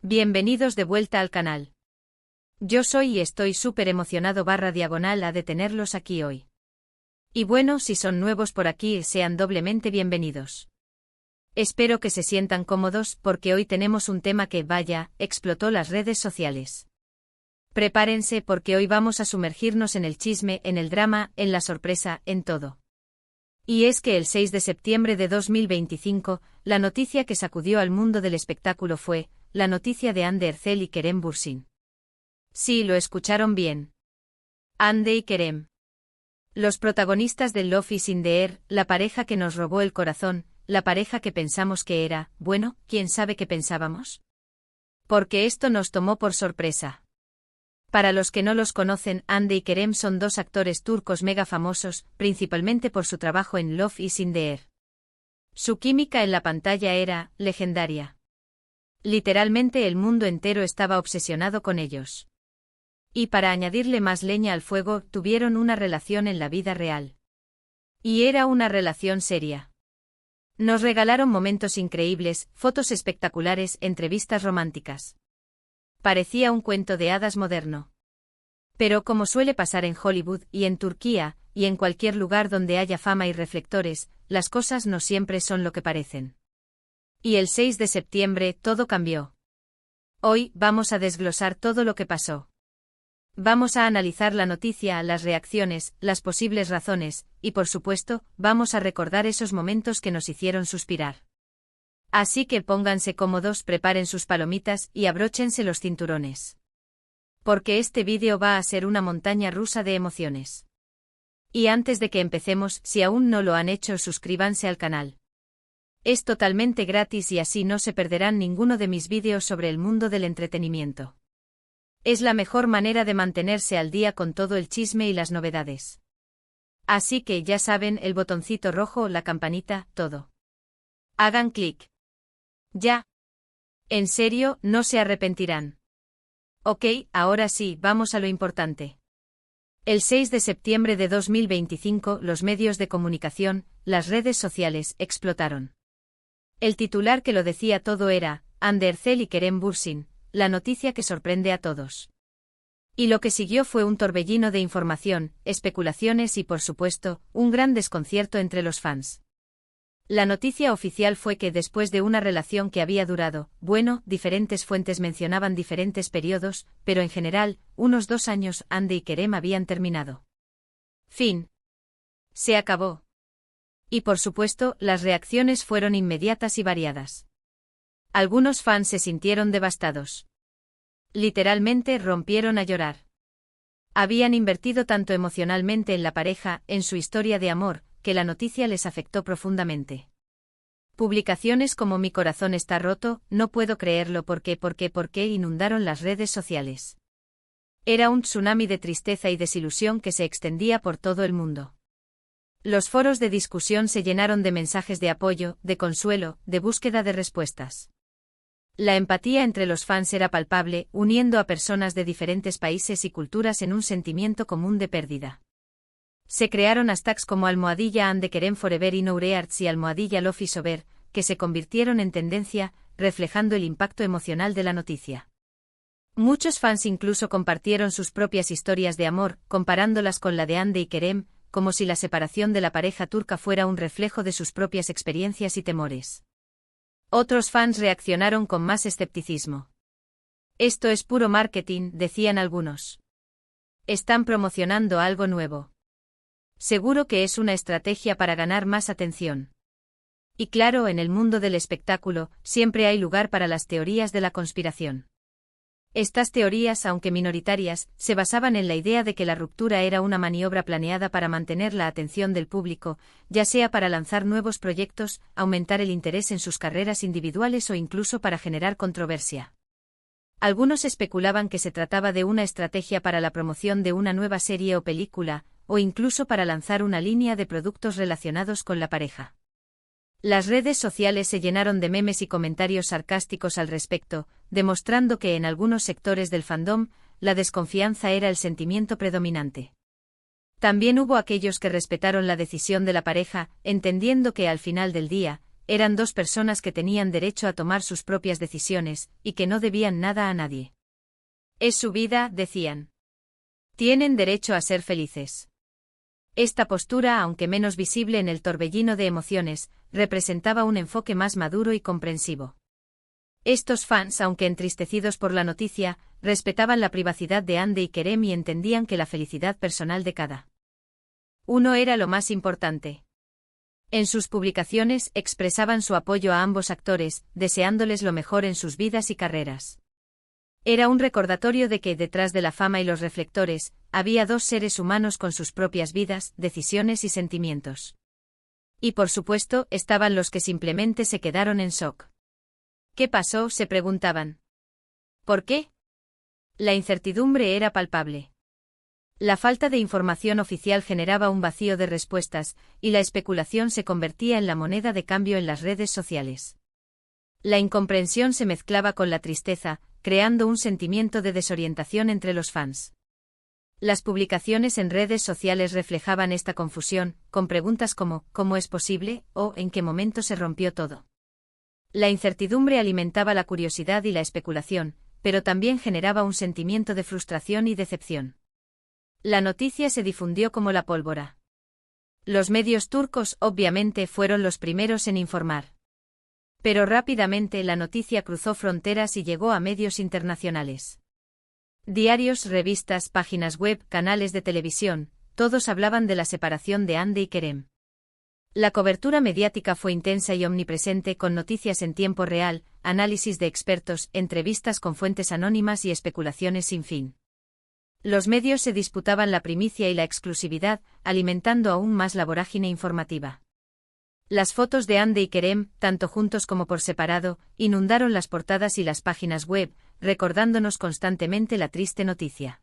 Bienvenidos de vuelta al canal. Yo soy y estoy súper emocionado /diagonal a de tenerlos aquí hoy. Y bueno, si son nuevos por aquí, sean doblemente bienvenidos. Espero que se sientan cómodos porque hoy tenemos un tema que, vaya, explotó las redes sociales. Prepárense porque hoy vamos a sumergirnos en el chisme, en el drama, en la sorpresa, en todo. Y es que el 6 de septiembre de 2025, la noticia que sacudió al mundo del espectáculo fue la noticia de Hande Erçel y Kerem Bürsin. Sí, lo escucharon bien. Hande y Kerem. Los protagonistas del Love is in the Air, la pareja que nos robó el corazón, la pareja que pensamos que era, bueno, ¿quién sabe qué pensábamos? Porque esto nos tomó por sorpresa. Para los que no los conocen, Hande y Kerem son dos actores turcos mega famosos, principalmente por su trabajo en Love is in the Air. Su química en la pantalla era legendaria. Literalmente el mundo entero estaba obsesionado con ellos. Y para añadirle más leña al fuego, tuvieron una relación en la vida real. Y era una relación seria. Nos regalaron momentos increíbles, fotos espectaculares, entrevistas románticas. Parecía un cuento de hadas moderno. Pero como suele pasar en Hollywood y en Turquía, y en cualquier lugar donde haya fama y reflectores, las cosas no siempre son lo que parecen. Y el 6 de septiembre todo cambió. Hoy vamos a desglosar todo lo que pasó. Vamos a analizar la noticia, las reacciones, las posibles razones, y por supuesto, vamos a recordar esos momentos que nos hicieron suspirar. Así que pónganse cómodos, preparen sus palomitas y abróchense los cinturones. Porque este vídeo va a ser una montaña rusa de emociones. Y antes de que empecemos, si aún no lo han hecho, suscríbanse al canal. Es totalmente gratis y así no se perderán ninguno de mis vídeos sobre el mundo del entretenimiento. Es la mejor manera de mantenerse al día con todo el chisme y las novedades. Así que ya saben, el botoncito rojo, la campanita, todo. Hagan clic. Ya. En serio, no se arrepentirán. Ok, ahora sí, vamos a lo importante. El 6 de septiembre de 2025, los medios de comunicación, las redes sociales, explotaron. El titular que lo decía todo era, Hande Erçel y Kerem Bürsin, la noticia que sorprende a todos. Y lo que siguió fue un torbellino de información, especulaciones y por supuesto, un gran desconcierto entre los fans. La noticia oficial fue que después de una relación que había durado, bueno, diferentes fuentes mencionaban diferentes periodos, pero en general, unos 2 años, Hande y Kerem habían terminado. Fin. Se acabó. Y por supuesto, las reacciones fueron inmediatas y variadas. Algunos fans se sintieron devastados. Literalmente rompieron a llorar. Habían invertido tanto emocionalmente en la pareja, en su historia de amor, que la noticia les afectó profundamente. Publicaciones como Mi corazón está roto, no puedo creerlo ¿por qué? Inundaron las redes sociales. Era un tsunami de tristeza y desilusión que se extendía por todo el mundo. Los foros de discusión se llenaron de mensajes de apoyo, de consuelo, de búsqueda de respuestas. La empatía entre los fans era palpable, uniendo a personas de diferentes países y culturas en un sentimiento común de pérdida. Se crearon hashtags como #Hande Kerem Forever y Nourearts y #Love is over, que se convirtieron en tendencia, reflejando el impacto emocional de la noticia. Muchos fans incluso compartieron sus propias historias de amor, comparándolas con la de Hande y Kerem, como si la separación de la pareja turca fuera un reflejo de sus propias experiencias y temores. Otros fans reaccionaron con más escepticismo. Esto es puro marketing, decían algunos. Están promocionando algo nuevo. Seguro que es una estrategia para ganar más atención. Y claro, en el mundo del espectáculo, siempre hay lugar para las teorías de la conspiración. Estas teorías, aunque minoritarias, se basaban en la idea de que la ruptura era una maniobra planeada para mantener la atención del público, ya sea para lanzar nuevos proyectos, aumentar el interés en sus carreras individuales o incluso para generar controversia. Algunos especulaban que se trataba de una estrategia para la promoción de una nueva serie o película, o incluso para lanzar una línea de productos relacionados con la pareja. Las redes sociales se llenaron de memes y comentarios sarcásticos al respecto, demostrando que en algunos sectores del fandom, la desconfianza era el sentimiento predominante. También hubo aquellos que respetaron la decisión de la pareja, entendiendo que al final del día, eran dos personas que tenían derecho a tomar sus propias decisiones, y que no debían nada a nadie. Es su vida, decían. Tienen derecho a ser felices. Esta postura, aunque menos visible en el torbellino de emociones, representaba un enfoque más maduro y comprensivo. Estos fans, aunque entristecidos por la noticia, respetaban la privacidad de Andy y Kerem y entendían que la felicidad personal de cada uno era lo más importante. En sus publicaciones expresaban su apoyo a ambos actores, deseándoles lo mejor en sus vidas y carreras. Era un recordatorio de que, detrás de la fama y los reflectores, había dos seres humanos con sus propias vidas, decisiones y sentimientos. Y por supuesto, estaban los que simplemente se quedaron en shock. ¿Qué pasó?, se preguntaban. ¿Por qué? La incertidumbre era palpable. La falta de información oficial generaba un vacío de respuestas, y la especulación se convertía en la moneda de cambio en las redes sociales. La incomprensión se mezclaba con la tristeza, creando un sentimiento de desorientación entre los fans. Las publicaciones en redes sociales reflejaban esta confusión, con preguntas como ¿cómo es posible?, o ¿en qué momento se rompió todo? La incertidumbre alimentaba la curiosidad y la especulación, pero también generaba un sentimiento de frustración y decepción. La noticia se difundió como la pólvora. Los medios turcos, obviamente, fueron los primeros en informar. Pero rápidamente la noticia cruzó fronteras y llegó a medios internacionales. Diarios, revistas, páginas web, canales de televisión, todos hablaban de la separación de Andy y Kerem. La cobertura mediática fue intensa y omnipresente, con noticias en tiempo real, análisis de expertos, entrevistas con fuentes anónimas y especulaciones sin fin. Los medios se disputaban la primicia y la exclusividad, alimentando aún más la vorágine informativa. Las fotos de Andy y Kerem, tanto juntos como por separado, inundaron las portadas y las páginas web, recordándonos constantemente la triste noticia.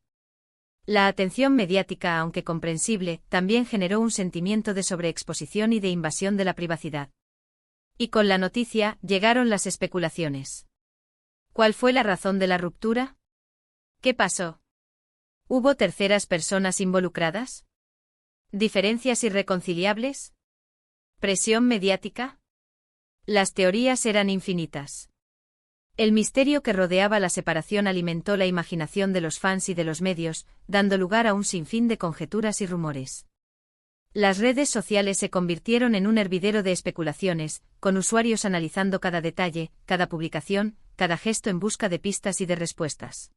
La atención mediática, aunque comprensible, también generó un sentimiento de sobreexposición y de invasión de la privacidad. Y con la noticia, llegaron las especulaciones. ¿Cuál fue la razón de la ruptura? ¿Qué pasó? ¿Hubo terceras personas involucradas? ¿Diferencias irreconciliables? ¿Presión mediática? Las teorías eran infinitas. El misterio que rodeaba la separación alimentó la imaginación de los fans y de los medios, dando lugar a un sinfín de conjeturas y rumores. Las redes sociales se convirtieron en un hervidero de especulaciones, con usuarios analizando cada detalle, cada publicación, cada gesto en busca de pistas y de respuestas.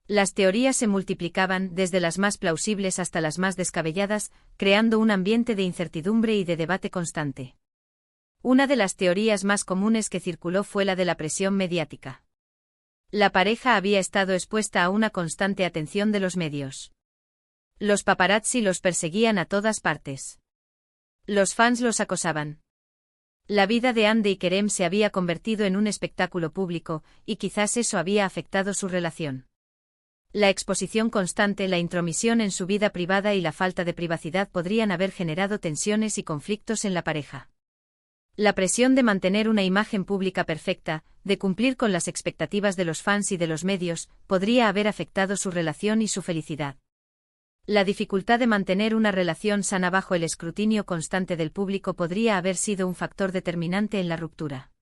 Las teorías se multiplicaban, desde las más plausibles hasta las más descabelladas, creando un ambiente de incertidumbre y de debate constante. Una de las teorías más comunes que circuló fue la de la presión mediática. La pareja había estado expuesta a una constante atención de los medios. Los paparazzi los perseguían a todas partes. Los fans los acosaban. La vida de Andy y Kerem se había convertido en un espectáculo público, y quizás eso había afectado su relación. La exposición constante, la intromisión en su vida privada y la falta de privacidad podrían haber generado tensiones y conflictos en la pareja. La presión de mantener una imagen pública perfecta, de cumplir con las expectativas de los fans y de los medios, podría haber afectado su relación y su felicidad. La dificultad de mantener una relación sana bajo el escrutinio constante del público podría haber sido un factor determinante en la ruptura.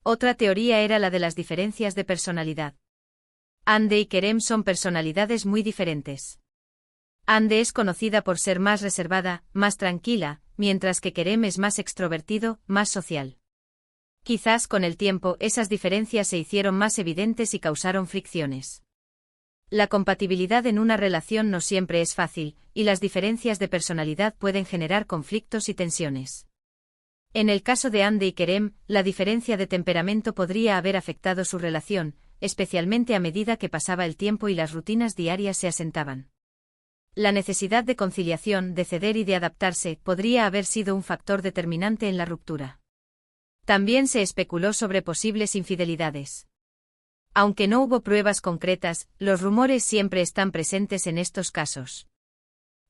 Otra teoría era la de las diferencias de personalidad. Andy y Kerem son personalidades muy diferentes. Andy es conocida por ser más reservada, más tranquila, mientras que Kerem es más extrovertido, más social. Quizás con el tiempo esas diferencias se hicieron más evidentes y causaron fricciones. La compatibilidad en una relación no siempre es fácil, y las diferencias de personalidad pueden generar conflictos y tensiones. En el caso de Andy y Kerem, la diferencia de temperamento podría haber afectado su relación, especialmente a medida que pasaba el tiempo y las rutinas diarias se asentaban. La necesidad de conciliación, de ceder y de adaptarse, podría haber sido un factor determinante en la ruptura. También se especuló sobre posibles infidelidades. Aunque no hubo pruebas concretas, los rumores siempre están presentes en estos casos.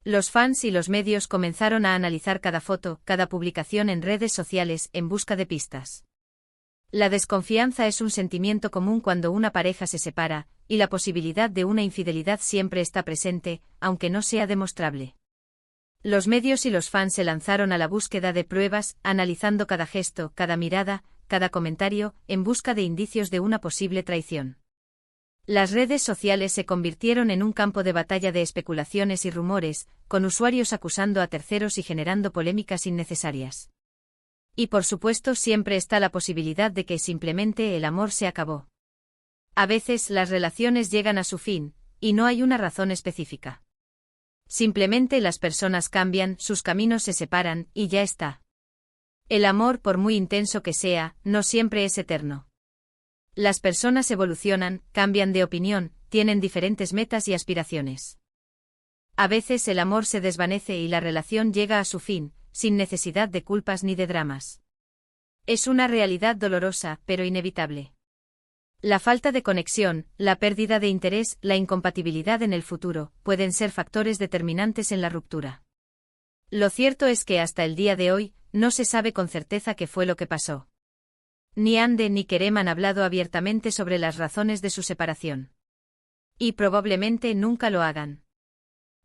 Los fans y los medios comenzaron a analizar cada foto, cada publicación en redes sociales, en busca de pistas. La desconfianza es un sentimiento común cuando una pareja se separa, y la posibilidad de una infidelidad siempre está presente, aunque no sea demostrable. Los medios y los fans se lanzaron a la búsqueda de pruebas, analizando cada gesto, cada mirada, cada comentario, en busca de indicios de una posible traición. Las redes sociales se convirtieron en un campo de batalla de especulaciones y rumores, con usuarios acusando a terceros y generando polémicas innecesarias. Y por supuesto siempre está la posibilidad de que simplemente el amor se acabó. A veces las relaciones llegan a su fin, y no hay una razón específica. Simplemente las personas cambian, sus caminos se separan, y ya está. El amor, por muy intenso que sea, no siempre es eterno. Las personas evolucionan, cambian de opinión, tienen diferentes metas y aspiraciones. A veces el amor se desvanece y la relación llega a su fin, sin necesidad de culpas ni de dramas. Es una realidad dolorosa, pero inevitable. La falta de conexión, la pérdida de interés, la incompatibilidad en el futuro, pueden ser factores determinantes en la ruptura. Lo cierto es que hasta el día de hoy, no se sabe con certeza qué fue lo que pasó. Ni Ande ni Kerem han hablado abiertamente sobre las razones de su separación. Y probablemente nunca lo hagan.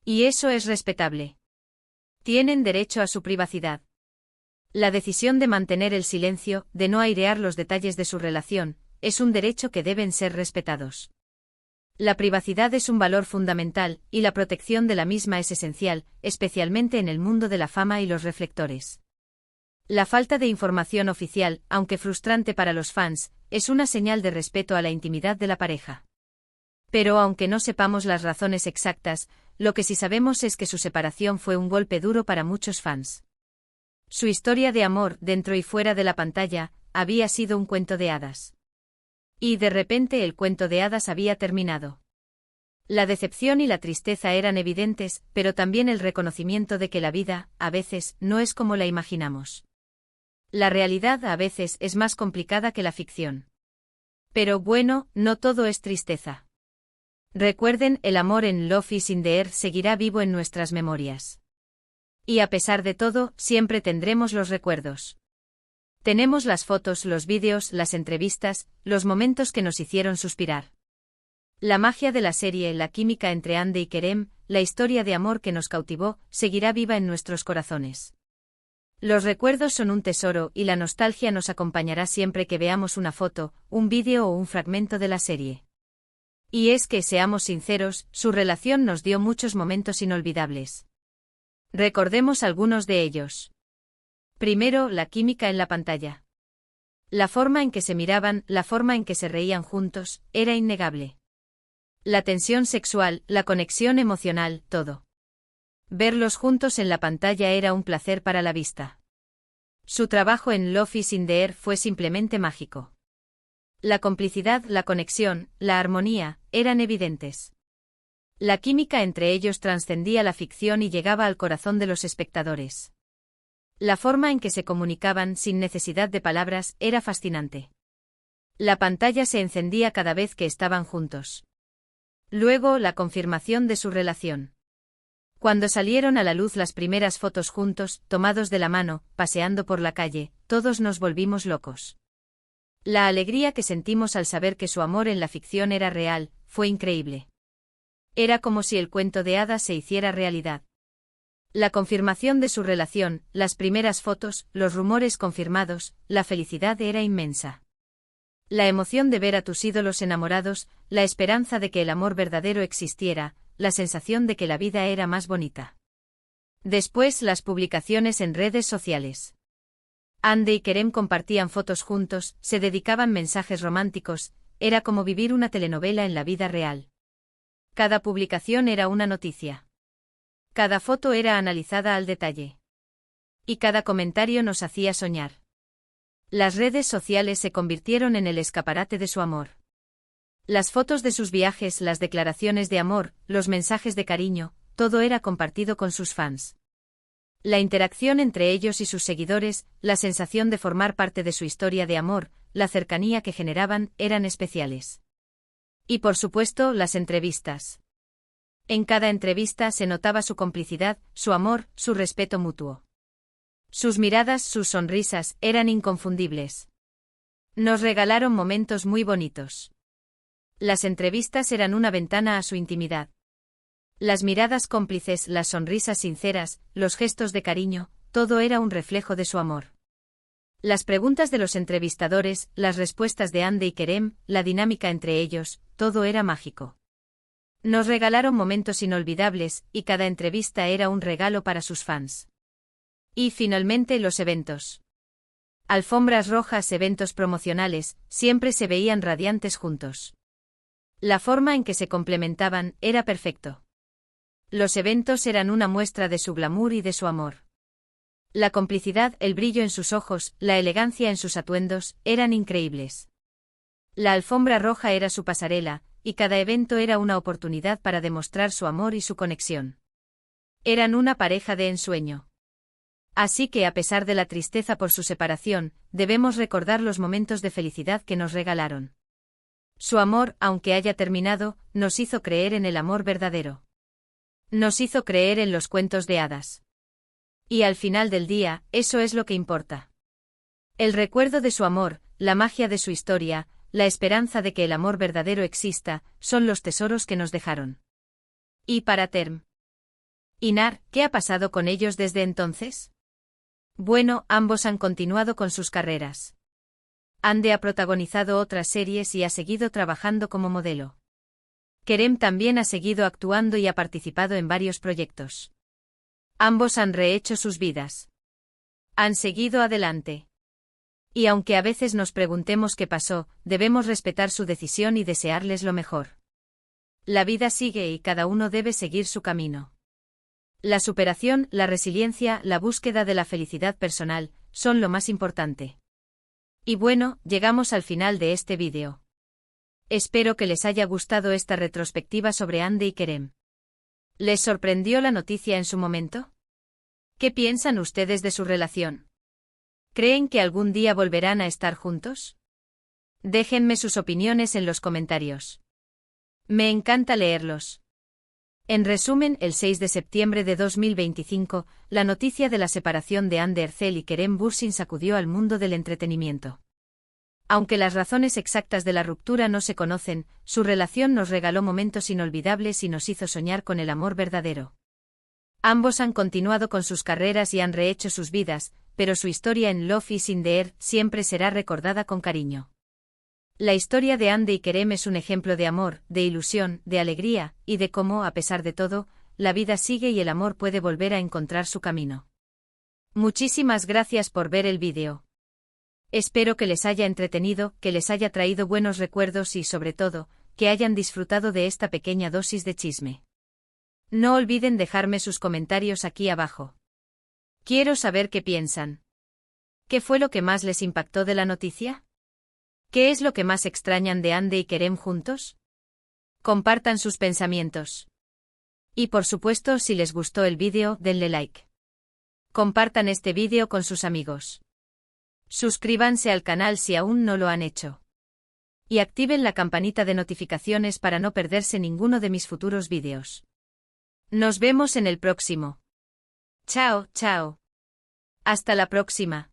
Y eso es respetable. Tienen derecho a su privacidad. La decisión de mantener el silencio, de no airear los detalles de su relación, es un derecho que deben ser respetados. La privacidad es un valor fundamental, y la protección de la misma es esencial, especialmente en el mundo de la fama y los reflectores. La falta de información oficial, aunque frustrante para los fans, es una señal de respeto a la intimidad de la pareja. Pero aunque no sepamos las razones exactas, lo que sí sabemos es que su separación fue un golpe duro para muchos fans. Su historia de amor, dentro y fuera de la pantalla, había sido un cuento de hadas. Y de repente el cuento de hadas había terminado. La decepción y la tristeza eran evidentes, pero también el reconocimiento de que la vida, a veces, no es como la imaginamos. La realidad a veces es más complicada que la ficción. Pero bueno, no todo es tristeza. Recuerden, el amor en Love is in the Air seguirá vivo en nuestras memorias. Y a pesar de todo, siempre tendremos los recuerdos. Tenemos las fotos, los vídeos, las entrevistas, los momentos que nos hicieron suspirar. La magia de la serie, la química entre Ande y Kerem, la historia de amor que nos cautivó, seguirá viva en nuestros corazones. Los recuerdos son un tesoro y la nostalgia nos acompañará siempre que veamos una foto, un vídeo o un fragmento de la serie. Y es que, seamos sinceros, su relación nos dio muchos momentos inolvidables. Recordemos algunos de ellos. Primero, la química en la pantalla. La forma en que se miraban, la forma en que se reían juntos, era innegable. La tensión sexual, la conexión emocional, todo. Verlos juntos en la pantalla era un placer para la vista. Su trabajo en Love is in the Air fue simplemente mágico. La complicidad, la conexión, la armonía, eran evidentes. La química entre ellos trascendía la ficción y llegaba al corazón de los espectadores. La forma en que se comunicaban sin necesidad de palabras era fascinante. La pantalla se encendía cada vez que estaban juntos. Luego, la confirmación de su relación. Cuando salieron a la luz las primeras fotos juntos, tomados de la mano, paseando por la calle, todos nos volvimos locos. La alegría que sentimos al saber que su amor en la ficción era real, fue increíble. Era como si el cuento de hadas se hiciera realidad. La confirmación de su relación, las primeras fotos, los rumores confirmados, la felicidad era inmensa. La emoción de ver a tus ídolos enamorados, la esperanza de que el amor verdadero existiera, la sensación de que la vida era más bonita. Después, las publicaciones en redes sociales. Ande y Kerem compartían fotos juntos, se dedicaban mensajes románticos, era como vivir una telenovela en la vida real. Cada publicación era una noticia. Cada foto era analizada al detalle. Y cada comentario nos hacía soñar. Las redes sociales se convirtieron en el escaparate de su amor. Las fotos de sus viajes, las declaraciones de amor, los mensajes de cariño, todo era compartido con sus fans. La interacción entre ellos y sus seguidores, la sensación de formar parte de su historia de amor, la cercanía que generaban, eran especiales. Y por supuesto, las entrevistas. En cada entrevista se notaba su complicidad, su amor, su respeto mutuo. Sus miradas, sus sonrisas, eran inconfundibles. Nos regalaron momentos muy bonitos. Las entrevistas eran una ventana a su intimidad. Las miradas cómplices, las sonrisas sinceras, los gestos de cariño, todo era un reflejo de su amor. Las preguntas de los entrevistadores, las respuestas de Hande y Kerem, la dinámica entre ellos, todo era mágico. Nos regalaron momentos inolvidables, y cada entrevista era un regalo para sus fans. Y finalmente los eventos. Alfombras rojas, eventos promocionales, siempre se veían radiantes juntos. La forma en que se complementaban era perfecto. Los eventos eran una muestra de su glamour y de su amor. La complicidad, el brillo en sus ojos, la elegancia en sus atuendos, eran increíbles. La alfombra roja era su pasarela, y cada evento era una oportunidad para demostrar su amor y su conexión. Eran una pareja de ensueño. Así que a pesar de la tristeza por su separación, debemos recordar los momentos de felicidad que nos regalaron. Su amor, aunque haya terminado, nos hizo creer en el amor verdadero. Nos hizo creer en los cuentos de hadas. Y al final del día, eso es lo que importa. El recuerdo de su amor, la magia de su historia, la esperanza de que el amor verdadero exista, son los tesoros que nos dejaron. Y para terminar, ¿qué ha pasado con ellos desde entonces? Bueno, ambos han continuado con sus carreras. Hande ha protagonizado otras series y ha seguido trabajando como modelo. Kerem también ha seguido actuando y ha participado en varios proyectos. Ambos han rehecho sus vidas. Han seguido adelante. Y aunque a veces nos preguntemos qué pasó, debemos respetar su decisión y desearles lo mejor. La vida sigue y cada uno debe seguir su camino. La superación, la resiliencia, la búsqueda de la felicidad personal, son lo más importante. Y bueno, llegamos al final de este vídeo. Espero que les haya gustado esta retrospectiva sobre Hande y Kerem. ¿Les sorprendió la noticia en su momento? ¿Qué piensan ustedes de su relación? ¿Creen que algún día volverán a estar juntos? Déjenme sus opiniones en los comentarios. Me encanta leerlos. En resumen, el 6 de septiembre de 2025, la noticia de la separación de Hande Erçel y Kerem Bürsin sacudió al mundo del entretenimiento. Aunque las razones exactas de la ruptura no se conocen, su relación nos regaló momentos inolvidables y nos hizo soñar con el amor verdadero. Ambos han continuado con sus carreras y han rehecho sus vidas, pero su historia en Love is in the Air siempre será recordada con cariño. La historia de Hande y Kerem es un ejemplo de amor, de ilusión, de alegría, y de cómo, a pesar de todo, la vida sigue y el amor puede volver a encontrar su camino. Muchísimas gracias por ver el vídeo. Espero que les haya entretenido, que les haya traído buenos recuerdos y, sobre todo, que hayan disfrutado de esta pequeña dosis de chisme. No olviden dejarme sus comentarios aquí abajo. Quiero saber qué piensan. ¿Qué fue lo que más les impactó de la noticia? ¿Qué es lo que más extrañan de Hande y Kerem juntos? Compartan sus pensamientos. Y por supuesto, si les gustó el vídeo, denle like. Compartan este vídeo con sus amigos. Suscríbanse al canal si aún no lo han hecho. Y activen la campanita de notificaciones para no perderse ninguno de mis futuros vídeos. Nos vemos en el próximo. Chao, chao. Hasta la próxima.